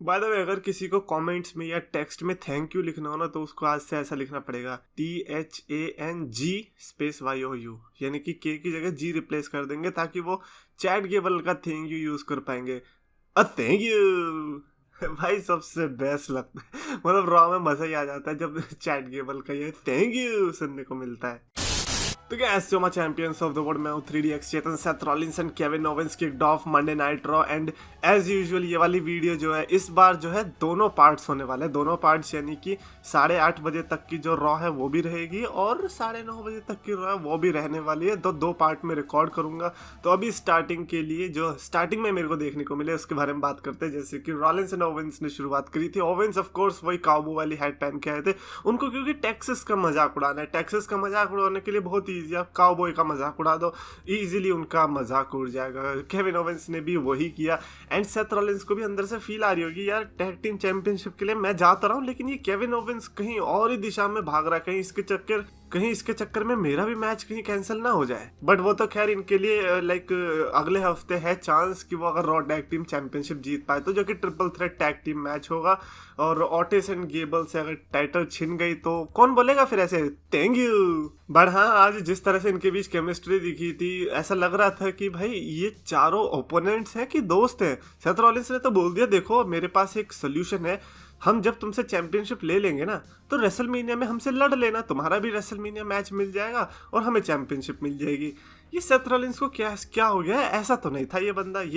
By the way अगर किसी को कमेंट्स में या टेक्स्ट में थैंक यू लिखना हो ना तो उसको आज से ऐसा लिखना पड़ेगा THANG_YOU, यानी कि के की जगह जी रिप्लेस कर देंगे ताकि वो चैट गेबल का थैंक यू यूज कर पाएंगे। थैंक यू भाई सबसे बेस्ट लगता है, मतलब रॉ में मजा ही आ जाता है जब चैट गेबल का ये थैंक यू सुनने को मिलता है। तो क्या ऐसे हो चैंपियंस ऑफ द वर्ल्ड, मैं हूं 3DX Chetan. Seth Rollins and Kevin Owens kicked off Monday Night Raw and as usual ये वाली वीडियो जो है इस बार जो है दोनों पार्ट्स होने वाले हैं। दोनों पार्ट्स यानी कि 8:30 बजे तक की जो रॉ है वो भी रहेगी और 9:30 बजे तक की रॉ है वो भी रहने वाली है। दो पार्ट में रिकॉर्ड करूंगा। तो अभी स्टार्टिंग के लिए जो स्टार्टिंग में मेरे को देखने को मिले उसके बारे में बात करते हैं। जैसे कि रॉलिंस एंड ओवेंस ने शुरुआत करी थी। ओवेंस ऑफ कोर्स वही काउबॉय वाली हैट पहन के आए थे, उनको क्योंकि टेक्सास का मजाक उड़ाना है। टेक्सास का मजाक उड़ाने के लिए बहुत ईजी है, काउबॉय का मजाक उड़ा दो, इजीली उनका मजाक उड़ जाएगा। केविन ओवेंस ने भी वही किया एंड सेथ रॉलिंस को भी अंदर से फील आ रही होगी यार टैग टीम चैंपियनशिप के लिए मैं जाता रहा हूँ लेकिन ये केविन ओवेंस कहीं और ही दिशा में भाग रहा है, कहीं इसके चक्कर में मेरा भी मैच कहीं कैंसिल ना हो जाए। बट वो तो खैर इनके लिए लाइक अगले हफ्ते है चांस कि वो अगर रॉ टैग टीम चैंपियनशिप जीत पाए तो, जो कि triple threat tag team match होगा। और ऑटिस एंड गेबल से अगर टाइटल छिन गई तो कौन बोलेगा फिर ऐसे थैंक यू। बट हाँ, आज जिस तरह से इनके बीच केमिस्ट्री दिखी थी ऐसा लग रहा था कि भाई ये चारों ओपोनेंट्स हैं कि दोस्त हैं। सेथ रॉलिंस ने तो बोल दिया देखो मेरे पास एक सोल्यूशन है, हम जब तुमसे चैंपियनशिप ले लेंगे ना तो रेसलमेनिया में हमसे लड़ लेना, तुम्हारा भी रेसलमेनिया मैच मिल जाएगा और हमें चैंपियनशिप मिल जाएगी। ये सेथ रॉलिंस को क्या हो गया है? ऐसा तो नहीं था ये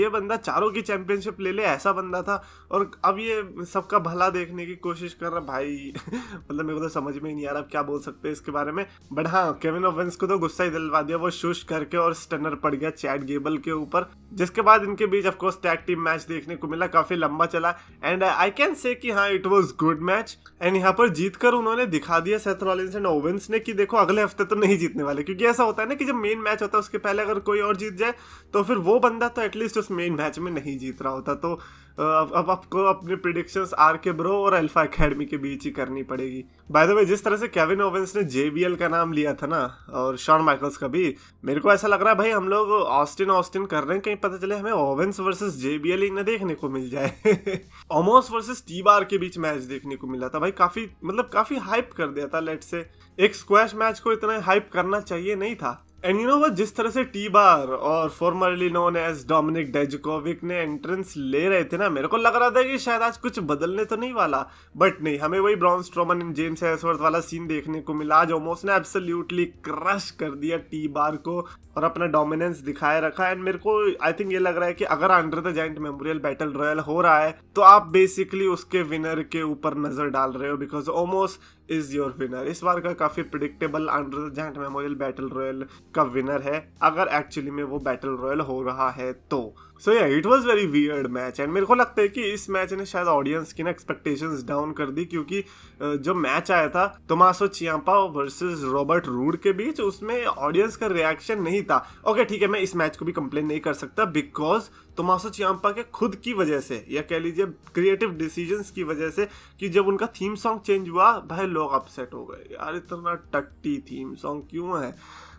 बंदा चारों की चैंपियनशिप ले ले ऐसा बंदा था और अब ये सबका भला देखने की कोशिश कर रहा भाई मतलब मेरे को तो समझ में ही नहीं आ रहा क्या बोल सकते हैं इसके बारे में। बट हाँ, केविन ओवेंस को तो गुस्सा ही दिलवा दिया, वो शुश करके और स्टनर पड़ गया चैट गेबल के ऊपर, जिसके बाद इनके बीच of course tag team match देखने को मिला, काफी लंबा चला एंड आई कैन से कि हाँ it was good match. And यहाँ पर जीतकर उन्होंने दिखा दिया सेथ रॉलिंस एंड ओवेंस ने कि देखो अगले हफ्ते तो नहीं जीतने वाले, क्योंकि ऐसा होता है ना कि जब मेन मैच होता है उसके पहले अगर कोई और जीत जाए तो फिर वो बंदा तो एटलीस्ट उस मेन मैच में नहीं जीत रहा होता। तो अब आपको अपने प्रेडिक्शंस आरके ब्रो और अल्फा एकेडमी के बीच ही करनी पड़ेगी। बाय द वे जिस तरह से केविन ओवेंस ने JBL का नाम लिया था ना और शॉन माइकल्स का भी, मेरे को ऐसा लग रहा है भाई हम लोग ऑस्टिन कर रहे हैं, कहीं पता चले हमें ओवेंस वर्सेस JBL ही न देखने को मिल जाए। ओमोस वर्सेस टी-बार के बीच मैच देखने को मिला था भाई, काफी हाइप कर दिया था। लेट्स से एक स्क्वैश मैच को इतना हाइप करना चाहिए नहीं था। एंड यू नो व्हाट, जिस तरह से टी-बार और फॉर्मरली नोन एज डोमिनिक डाइजाकोविक ने एंट्रेंस ले रहे थे ना, मेरे को लग रहा था कि शायद आज कुछ बदलने तो नहीं वाला, बट नहीं, हमें वही Braun Strowman and James Hemsworth वाला सीन देखने को मिला। आज ओमोस ने एब्सोल्युटली क्रश कर दिया टी-बार को और अपना डोमिनेंस दिखाए रखा। एंड मेरे को आई थिंक ये लग रहा है कि अगर under the giant memorial battle royal हो रहा है तो आप बेसिकली उसके विनर के ऊपर नजर डाल रहे हो, because Omos is your winner. इस बार का काफी predictable under the giant memorial battle royal का विनर है अगर एक्चुअली में वो बैटल रॉयल हो रहा है तो। सो या it was very weird match and मेरे को लगता है कि इस मैच ने शायद ऑडियंस की ना एक्सपेक्टेशंस डाउन कर दी, क्योंकि जो मैच आया था टोमासो चियाम्पा वर्सेस रॉबर्ट रूड के बीच उसमें ऑडियंस का रिएक्शन नहीं था। ओके ठीक है, मैं इस मैच को भी कंप्लेन नहीं कर सकता बिकॉज टोमासो चियाम्पा के खुद की वजह से या कह लीजिए क्रिएटिव डिसीजंस की वजह से कि जब उनका थीम सॉन्ग चेंज हुआ भाई लोग अपसेट हो गए, यार इतना टट्टी थीम सॉन्ग क्यों है,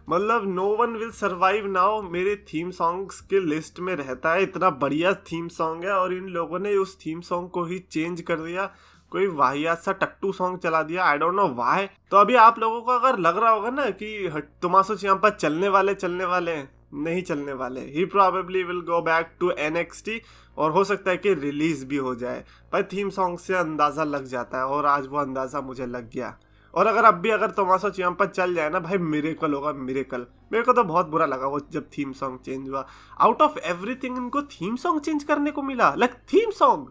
मतलब no one will survive now मेरे थीम सॉन्ग्स के लिस्ट में रहता है, इतना बढ़िया थीम सॉन्ग है और इन लोगों ने उस थीम सॉन्ग को ही चेंज कर दिया, कोई वाहियात सा टट्टू सॉन्ग चला दिया, आई डोंट नो व्हाई। तो अभी आप लोगों को अगर लग रहा होगा ना कि टोमासो चियाम्पा चलने वाले नहीं चलने वाले, ही probably will go back to NXT और हो सकता है कि रिलीज भी हो जाए। भाई थीम सॉन्ग से अंदाजा लग जाता है और आज वो अंदाजा मुझे लग गया। और अगर टोमासो चियाम्पा चल जाए ना भाई मिरेकल होगा, मिरेकल। मेरे को तो बहुत बुरा लगा वो जब थीम सॉन्ग चेंज हुआ। आउट ऑफ एवरीथिंग इनको थीम सॉन्ग चेंज करने को मिला, थीम सॉन्ग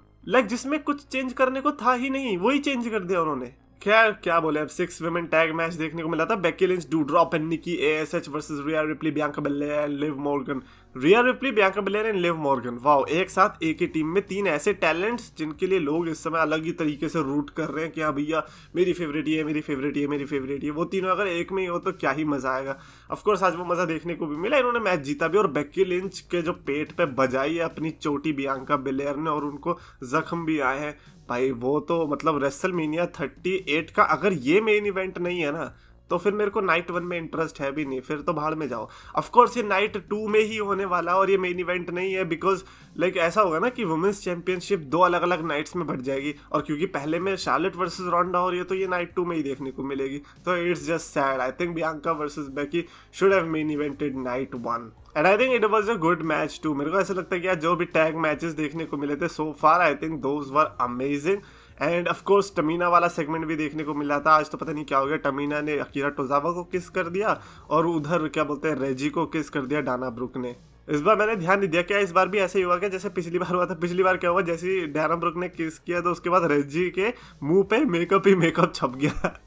जिसमें कुछ चेंज करने को था ही नहीं वही चेंज कर दिया उन्होंने। खैर क्या बोले, अब 6 वुमेन टैग मैच देखने को मिला था। Becky Lynch, Doudrop and Nikki ASH versus Rhea Ripley, Bianca Belair and Liv Morgan. Rhea Ripley, Bianca Belair and Liv Morgan, wow, एक साथ एक ही टीम में 3 ऐसे टैलेंट्स जिनके लिए लोग इस समय अलग ही तरीके से रूट कर रहे हैं कि हाँ भैया मेरी फेवरेट ये, वो तीनों अगर एक में ही हो तो क्या ही मजा आएगा। ऑफकोर्स आज वो मजा देखने को भी मिला, इन्होंने मैच जीता भी और बेकी लिंच के जो पेट पे बजाई है अपनी चोटी बियांका बेलेयर ने और उनको जख्म भी आए हैं भाई, वो तो मतलब रेसलमेनिया 38 का अगर ये मेन इवेंट नहीं है ना तो फिर मेरे को नाइट 1 में इंटरेस्ट है भी नहीं, फिर तो भाड़ में जाओ। ऑफ कोर्स ये नाइट 2 में ही होने वाला और ये मेन इवेंट नहीं है, बिकॉज लाइक ऐसा होगा ना कि वुमेन्स चैंपियनशिप 2 अलग अलग नाइट्स में बढ़ जाएगी, और क्योंकि पहले में शार्लेट वर्सेस रोंडा हो रही है तो ये नाइट 2 में ही देखने को मिलेगी। तो it's just sad. I think Bianca versus Becky should have main evented night 1 and I think it was a good match too. मेरे को ऐसा लगता है कि यार जो भी टैग मैचेस देखने को मिले थे so far, I think those were amazing. And of course Tamina वाला सेगमेंट भी देखने को मिला था। आज तो पता नहीं क्या हो गया, टमीना ने अकीरा टोजावा को किस कर दिया और उधर क्या बोलते हैं रेजी को किस कर दिया डाना ब्रुक ने। इस बार मैंने ध्यान नहीं दिया, क्या इस बार भी ऐसे ही हुआ क्या जैसे पिछली बार हुआ था? पिछली बार क्या हुआ, जैसे ही डाना ब्रुक ने किस किया तो उसके बाद रेजी के मुंह पे मेकअप ही मेकअप छप गया।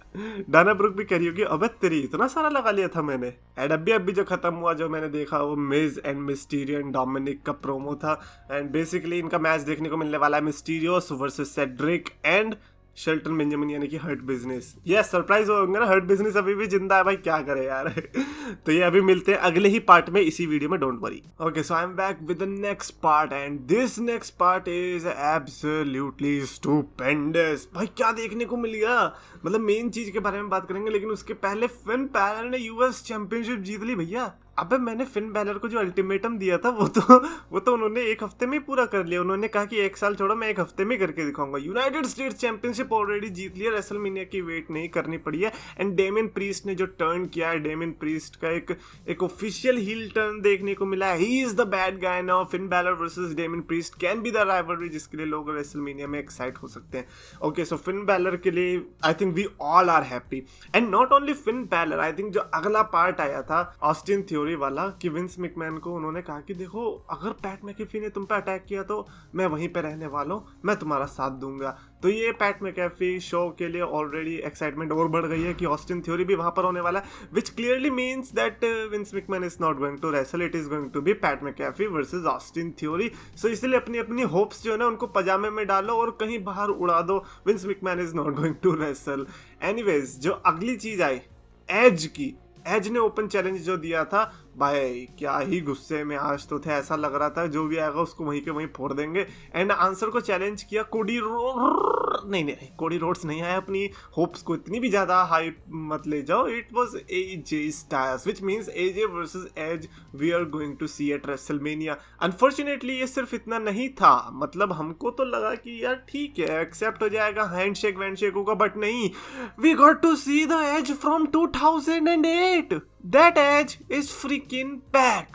डाना ब्रुक भी कह रही होगी अबे तेरी इतना सारा लगा लिया था मैंने। एंड अभी जो खत्म हुआ जो मैंने देखा वो Miz and Mysterio and Dominik का प्रोमो था। एंड बेसिकली इनका मैच देखने को मिलने वाला है Mysterios versus Cedric and Shelton Benjamin यानी कि हर्ट बिजनेस। ये सरप्राइज होंगे ना, हर्ट बिजनेस अभी भी जिंदा है भाई, क्या करे यार। तो ये अभी मिलते हैं अगले ही पार्ट में इसी वीडियो में, don't worry. Okay so I am back with the next part and this next part is absolutely stupendous. भाई क्या देखने को मिल गया, मतलब मेन चीज के बारे में बात करेंगे, लेकिन उसके पहले फिन बैलर ने यूएस चैंपियनशिप जीत ली भैया। अबे मैंने फिन बैलर को जो अल्टीमेटम दिया था वो तो उन्होंने 1 हफ्ते में ही पूरा कर लिया। उन्होंने कहा कि 1 साल छोड़ो मैं 1 हफ्ते में करके दिखाऊंगा। यूनाइटेड स्टेट्स चैंपियनशिप ऑलरेडी जीत लिया, रेसलमेनिया की वेट नहीं करनी पड़ी है। एंड डेमियन प्रीस्ट ने जो टर्न किया है, डेमियन प्रीस्ट का एक ऑफिशियल हील टर्न देखने को मिला है। He is the bad guy now. Finn Balor versus Damien priest can be the rivalry जिसके लिए लोग रेसलमेनिया में एक्साइट हो सकते हैं। ओके सो फिन बैलर के लिए I think we all are happy. And not only Finn Balor, I think जो अगला पार्ट आया था ऑस्टिन थ्योरी वाला कि विंस मैकमैन को उन्होंने कहा कि देखो अगर पैट मैकेफी ने तुम पे अटैक किया तो मैं वहीं पे रहने वाला हूँ, मैं तुम्हारा साथ दूंगा। तो ये पैट मैकेफी शो के लिए ऑलरेडी एक्साइटमेंट और बढ़ गई है कि ऑस्टिन थ्योरी भी वहां पर होने वाला है, which clearly means that Vince McMahon is not going to wrestle, it is going to be Pat McAfee versus Austin Theory. So इसलिए अपनी अपनी होप्स जो है ना उनको पजामे में डालो और कहीं बाहर उड़ा दो। Vince McMahon is not going to wrestle. Anyways जो अगली चीज आई एज की, एज ने ओपन चैलेंज जो दिया था भाई क्या ही गुस्से में आज तो थे, ऐसा लग रहा था जो भी आएगा उसको वहीं के वहीं फोड़ देंगे। एंड आंसर को चैलेंज किया कोडी नहीं कोडी रोड्स नहीं आया, अपनी होप्स को इतनी भी ज्यादा हाई मत ले जाओ। It was AJ Styles which means AJ versus Edge we are going to see at WrestleMania. Unfortunately ये सिर्फ इतना नहीं था, मतलब हमको तो लगा कि यार ठीक है एक्सेप्ट हो जाएगा, हैंडशेक वैंडशेक होगा, बट नहीं, we got to see the Edge from 2008। That Edge is freaking back।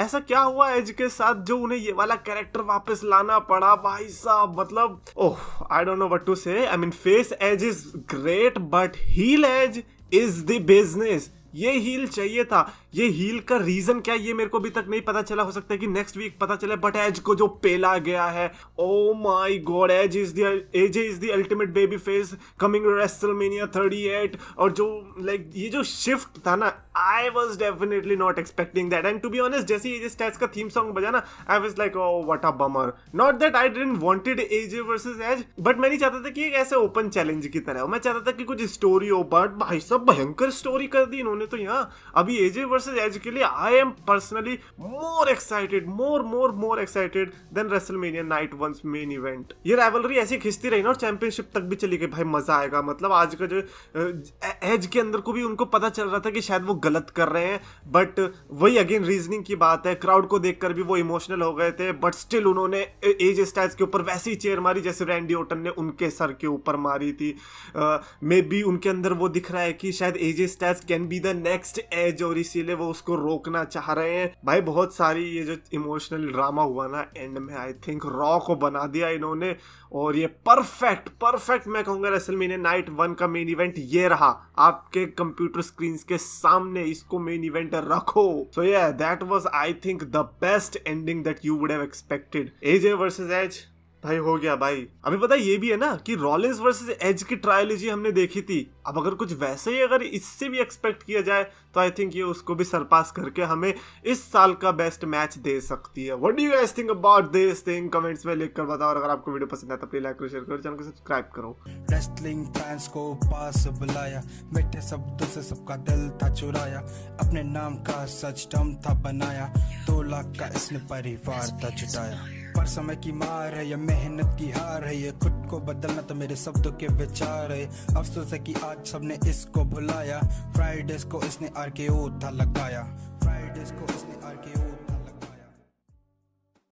ऐसा क्या हुआ एज के साथ जो उन्हें ये वाला कैरेक्टर वापस लाना पड़ा भाई साहब, मतलब oh I don't know what to say. I mean face Edge is great but heel Edge is the business. ये हील चाहिए था। ये हील का रीजन क्या ये मेरे को अभी तक नहीं पता चला, हो सकता है कि नेक्स्ट वीक पता चले। बट एज को जो पेला गया है, oh my god, Edge is the ultimate baby face coming WrestleMania 38। और जो लाइक ये जो शिफ्ट था ना, I was definitely not expecting that. And to be honest जैसे एजे स्टाइल्स का थीम सॉन्ग बजा ना, I was like oh what a bummer. Not that I didn't wanted AJ versus Edge, but मैं नहीं चाहता था कि एक ऐसे ओपन चैलेंज की तरह हो, मैं चाहता था कि कुछ स्टोरी हो। बट भाई साहब भयंकर स्टोरी कर दी इन्होंने तो यहाँ। अभी एजे वर्सेस एज के लिए I am personally more excited, more excited than WrestleMania night 1 main event. ये राइवलरी ऐसी खिंचती रही ना और चैंपियनशिप तक भी चली गई, भाई मजा आएगा। मतलब आज का जो एज के अंदर को भी उनको पता चल रहा था कि शायद वो गलत कर रहे हैं, बट वही अगेन रीजनिंग की बात है, क्राउड को देखकर भी वो इमोशनल हो गए थे। बट स्टिल उन्होंने एजे स्टाइल्स के ऊपर वैसी चेयर मारी जैसे रैंडी ऑर्टन ने उनके सर के ऊपर मारी थी। मे बी उनके अंदर वो दिख रहा है कि शायद AJ Styles can be the next Edge और इसीलिए वो उसको रोकना चाह रहे हैं। भाई बहुत सारी ये जो इमोशनल ड्रामा हुआ ना एंड में, आई थिंक रॉ को बना दिया इन्होंने। और ये परफेक्ट मैं कहूंगा रेसलमेनिया नाइट 1 का मेन इवेंट ये रहा। आपके कंप्यूटर स्क्रीन के सामने इसको मेन इवेंट रखो। So yeah that was I think the best ending that you would have expected. AJ versus Edge भाई हो गया भाई। अभी पता ये भी है ना कि रॉलिंस वर्सेस एज की ट्रायलॉजी हमने देखी थी, अब अगर कुछ वैसे ही अगर इससे भी एक्सपेक्ट किया जाए तो आई थिंक ये उसको भी सरपास करके हमें इस साल का बेस्ट मैच दे सकती है। What do you guys think about this thing? Comments में लिख कर बताओ। और अगर आपको वीडियो पसंद आया तो प्लीज लाइक करो, शेयर करो, चैनल को सब्सक्राइब करो। रेसलिंग फैंस को पास बुलाया, मीठे शब्दों से सबका दिल था चुराया, अपने नाम का सच टर्म था बनाया, 2 लाख का इसने परिवार था जुटाया। समय की मार है, ये मेहनत की हार है, ये खुद को बदलना तो मेरे शब्दों के विचार है। अफसोस है कि आज सबने इसको भुलाया, फ्राइडेज को इसने RKO था लगाया, फ्राइडेज को इसने RKO